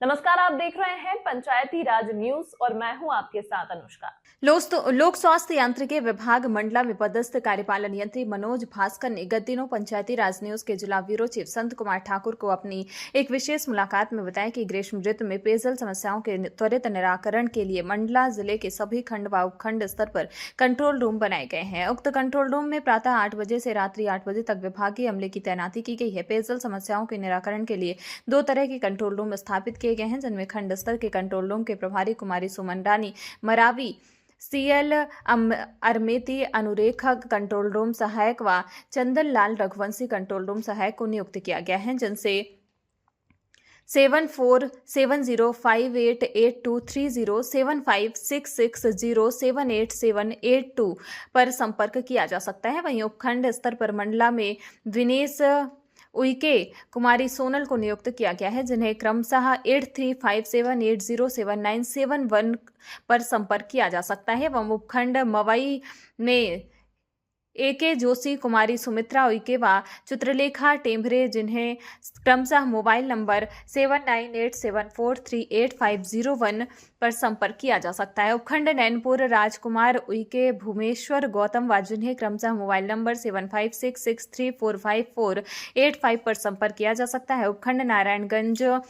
नमस्कार, आप देख रहे हैं पंचायती राज न्यूज और मैं हूं आपके साथ अनुष्का। लोक स्वास्थ्य यांत्रिकी विभाग मंडला में पदस्थ कार्यपालन यंत्री मनोज भास्कर ने गत दिनों पंचायती राज न्यूज के जिला ब्यूरो चीफ संत कुमार ठाकुर को अपनी एक विशेष मुलाकात में बताया कि ग्रीष्म ऋतु में पेयजल समस्याओं के त्वरित निराकरण के लिए मंडला जिले के सभी खंड व उपखंड स्तर पर कंट्रोल रूम बनाए गए हैं। उक्त कंट्रोल रूम में प्रातः 8 बजे से रात्रि 8 बजे तक विभागीय अमले की तैनाती की गई है। पेयजल समस्याओं के निराकरण के लिए 2 तरह के कंट्रोल रूम स्थापित किए गए हैं, जिनमें खंड स्तर के कंट्रोल रूम के प्रभारी कुमारी सुमन रानी मरावी, सीएल अरमेती अनुरेखक कंट्रोल रूम सहायक व चंदन लाल रघुवंशी कंट्रोल रूम सहायक को नियुक्त किया गया है, जिनसे 7470588230 7566078782 पर संपर्क किया जा सकता है। वहीं उपखंड स्तर पर मंडला में विनेश उइके, कुमारी सोनल को नियुक्त किया गया है, जिन्हें क्रमशः 8357807971 पर संपर्क किया जा सकता है। वह उपखंड मवई में एके जोशी, कुमारी सुमित्रा उइके व चित्रलेखा टेम्भरे, जिन्हें क्रमशः मोबाइल नंबर 7987438501 पर संपर्क किया जा सकता है। उपखंड नैनपुर राजकुमार उइके, भूमेश्वर गौतम व जिन्हें क्रमशः मोबाइल नंबर 7566345485 पर संपर्क किया जा सकता है। उपखंड नारायणगंज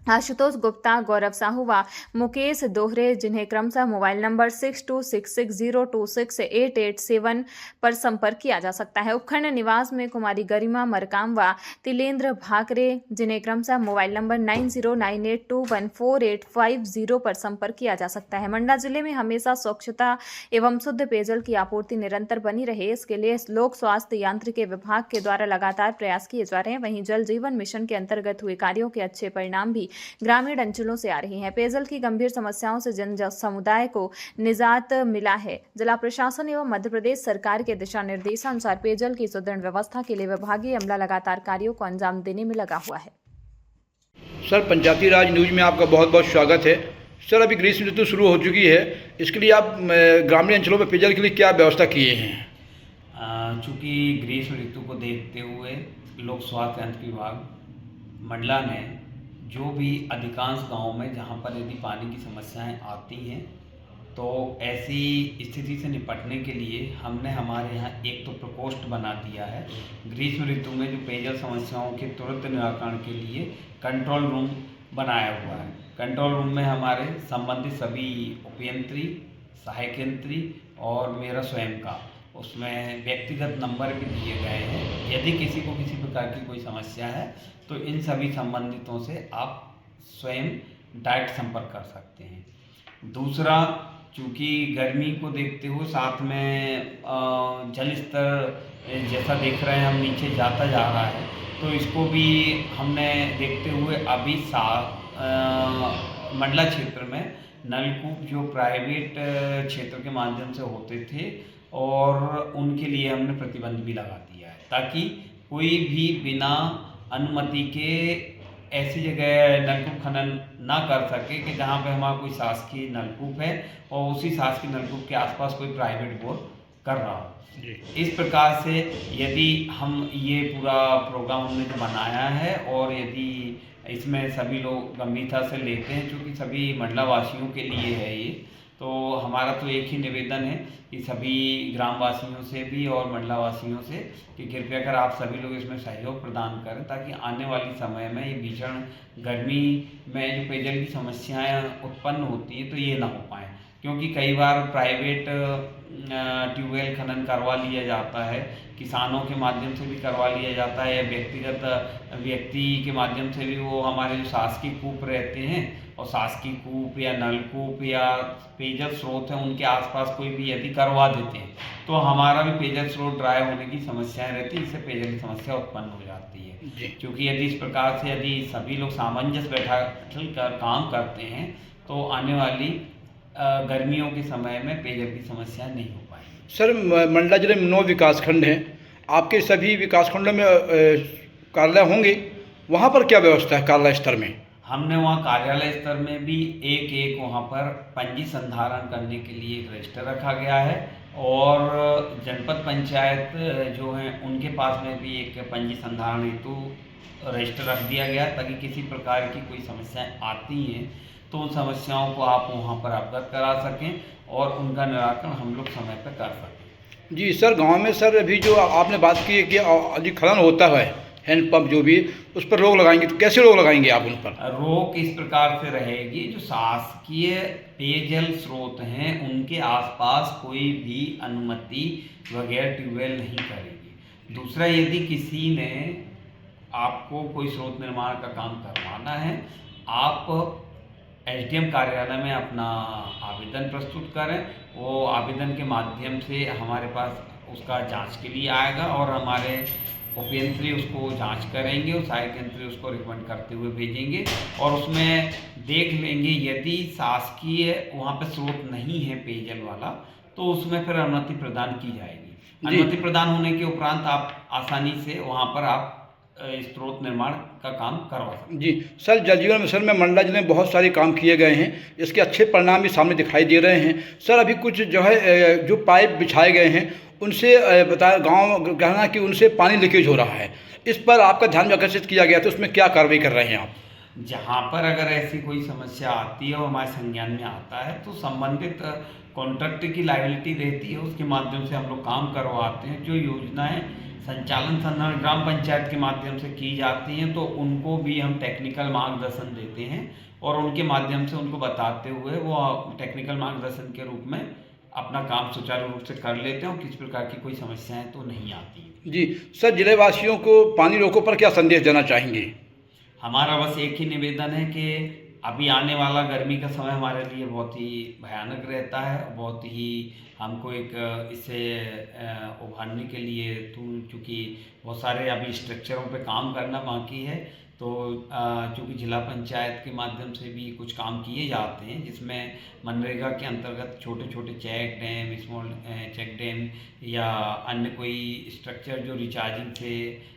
आशुतोष गुप्ता, गौरव साहू व मुकेश दोहरे, जिन्हें क्रमशः मोबाइल नंबर 6266026887 पर संपर्क किया जा सकता है। उपखंड निवास में कुमारी गरिमा मरकाम व तिलेंद्र भाकरे, जिन्हें क्रमशः मोबाइल नंबर 9098214850 पर संपर्क किया जा सकता है। मंडला जिले में हमेशा स्वच्छता एवं शुद्ध पेयजल की आपूर्ति निरंतर बनी रहे, इसके लिए लोक स्वास्थ्य यांत्रिकी विभाग के द्वारा लगातार प्रयास किए जा रहे हैं। वहीं जल जीवन मिशन के अंतर्गत हुए कार्यों के अच्छे परिणाम भी ग्रामीण अंचलों से आ रही हैं। पेयजल की गंभीर समस्याओं से जन समुदाय को निजात मिला है। जिला प्रशासन एवं मध्य प्रदेश सरकार के दिशा निर्देशानुसार पेयजल की सुदृढ़ व्यवस्था के लिए विभागीय अमला लगातार कार्यों को अंजाम देने में लगा हुआ है। सर, पंचायती राज न्यूज में आपका बहुत बहुत स्वागत है। सर, अभी ग्रीष्म ऋतु शुरू हो चुकी है, इसके लिए आप ग्रामीण अंचलों में पेयजल के लिए क्या व्यवस्था किए हैं? चूँकि ग्रीष्म ऋतु को देखते हुए लोक स्वास्थ्य यांत्रिकी विभाग मंडला ने जो भी अधिकांश गांवों में जहां पर यदि पानी की समस्याएं आती हैं, तो ऐसी स्थिति से निपटने के लिए हमने हमारे यहाँ एक तो प्रकोष्ठ बना दिया है। ग्रीष्म ऋतु में जो पेयजल समस्याओं के तुरंत निराकरण के लिए कंट्रोल रूम बनाया हुआ है। कंट्रोल रूम में हमारे संबंधित सभी उपयंत्री, सहायक यंत्री और मेरा स्वयं का उसमें व्यक्तिगत नंबर भी दिए गए हैं। यदि किसी को किसी प्रकार की कोई समस्या है तो इन सभी संबंधितों से आप स्वयं डायरेक्ट संपर्क कर सकते हैं। दूसरा, चूँकि गर्मी को देखते हुए साथ में जल स्तर जैसा देख रहे हैं हम नीचे जाता जा रहा है, तो इसको भी हमने देखते हुए अभी मंडला क्षेत्र में नलकूप जो प्राइवेट क्षेत्र के माध्यम से होते थे और उनके लिए हमने प्रतिबंध भी लगा दिया है, ताकि कोई भी बिना अनुमति के ऐसी जगह नलकूप खनन ना कर सके कि जहाँ पे हमारा कोई शासकीय नलकूप है और उसी शासकीय नलकूप के आसपास कोई प्राइवेट बोर कर रहा हो। इस प्रकार से यदि हम ये पूरा प्रोग्राम हमने जो बनाया है और यदि इसमें सभी लोग गंभीरता से लेते हैं, क्योंकि सभी मंडला वासियों के लिए है ये, तो हमारा तो एक ही निवेदन है कि सभी ग्रामवासियों से भी और मंडला वासियों से कि कृपया कर आप सभी लोग इसमें सहयोग प्रदान करें, ताकि आने वाली समय में ये भीषण गर्मी में जो पेयजल की समस्याएं उत्पन्न होती है तो ये ना हो पाए। क्योंकि कई बार प्राइवेट ट्यूबवेल खनन करवा लिया जाता है, किसानों के माध्यम से भी करवा लिया जाता है, या व्यक्तिगत व्यक्ति के माध्यम से भी वो हमारे जो शासकीय कूप रहते हैं और शासकीय कूप या नलकूप या पेयजल स्रोत हैं उनके आसपास कोई भी यदि करवा देते हैं तो हमारा भी पेयजल स्रोत ड्राई होने की समस्याएं रहती है, इससे पेयजल की समस्या उत्पन्न हो जाती है। क्योंकि यदि इस प्रकार से यदि सभी लोग सामंजस्य बैठा कर काम करते हैं तो आने वाली गर्मियों के समय में पेयजल की समस्या नहीं हो पाएगी। सर, मंडला जिले में 9 विकासखंड हैं, आपके सभी विकासखंडों में कार्यालय होंगे, वहाँ पर क्या व्यवस्था है कार्यालय स्तर में? हमने वहाँ कार्यालय स्तर में भी एक वहाँ पर पंजी संधारण करने के लिए एक रजिस्टर रखा गया है और जनपद पंचायत जो हैं उनके पास में भी एक पंजी संधारण हेतु रजिस्टर रख दिया गया ताकि किसी प्रकार की कोई समस्याएं आती हैं तो उन समस्याओं को आप वहां पर अवगत करा सकें और उनका निराकरण हम लोग समय पर कर सकें। जी सर, गांव में सर अभी जो आपने बात की है कि यदि खनन होता है हैंडपंप जो भी, उस पर रोक लगाएंगे, तो कैसे रोक लगाएंगे आप उन पर? रोक इस प्रकार से रहेगी, जो शासकीय पेयजल स्रोत हैं उनके आसपास कोई भी अनुमति बगैर ट्यूबवेल नहीं करेगी। दूसरा, यदि किसी ने आपको कोई स्रोत निर्माण का काम करवाना है, आप एसडीएम कार्यालय में अपना आवेदन प्रस्तुत करें। वो आवेदन के माध्यम से हमारे पास उसका जांच के लिए आएगा और हमारे उपयंत्री उसको जांच करेंगे और सहायक यंत्री उसको रिकमेंड करते हुए भेजेंगे और उसमें देख लेंगे यदि शासकीय वहाँ पे स्रोत नहीं है पेयजल वाला तो उसमें फिर अनुमति प्रदान की जाएगी। अनुमति प्रदान होने के उपरांत आप आसानी से वहाँ पर आप स्रोत निर्माण का काम करवा सकते हैं। जी सर, जल जीवन मिशन में मंडला जिले में बहुत सारे काम किए गए हैं, इसके अच्छे परिणाम भी सामने दिखाई दे रहे हैं। सर अभी कुछ जो है जो पाइप बिछाए गए हैं उनसे बताया गांव कहना कि उनसे पानी लीकेज हो रहा है, इस पर आपका ध्यान आकर्षित किया गया, तो उसमें क्या कार्रवाई कर रहे हैं आप? जहाँ पर अगर ऐसी कोई समस्या आती है और हमारे संज्ञान में आता है तो संबंधित कॉन्ट्रैक्टर की लायबिलिटी रहती है, उसके माध्यम से हम लोग काम करवाते हैं। जो योजनाएं संचालन संदर्भ ग्राम पंचायत के माध्यम से की जाती हैं तो उनको भी हम टेक्निकल मार्गदर्शन देते हैं और उनके माध्यम से उनको बताते हुए वो टेक्निकल मार्गदर्शन के रूप में अपना काम सुचारू रूप से कर लेते हैं और किसी प्रकार की कोई समस्याएं तो नहीं आती। जी सर, जिले वासियों को पानी रोको पर क्या संदेश देना चाहेंगे? हमारा बस एक ही निवेदन है कि अभी आने वाला गर्मी का समय हमारे लिए बहुत ही भयानक रहता है, बहुत ही हमको एक इससे उभारने के लिए चूँकि बहुत सारे अभी स्ट्रक्चरों पे काम करना बाकी है तो चूँकि जिला पंचायत के माध्यम से भी कुछ काम किए जाते हैं जिसमें मनरेगा के अंतर्गत छोटे छोटे check dam, small check dam या अन्य कोई स्ट्रक्चर जो रिचार्जिंग से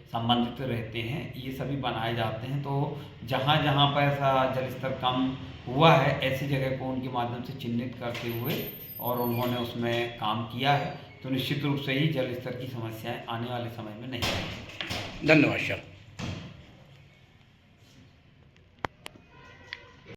संबंधित रहते हैं ये सभी बनाए जाते हैं। तो जहाँ जहाँ पर ऐसा जल स्तर कम हुआ है ऐसी जगह को उनके माध्यम से चिन्हित करते हुए और उन्होंने उसमें काम किया है तो निश्चित रूप से ही जल स्तर की समस्याएं आने वाले समय में नहीं आएंगी। धन्यवाद सर।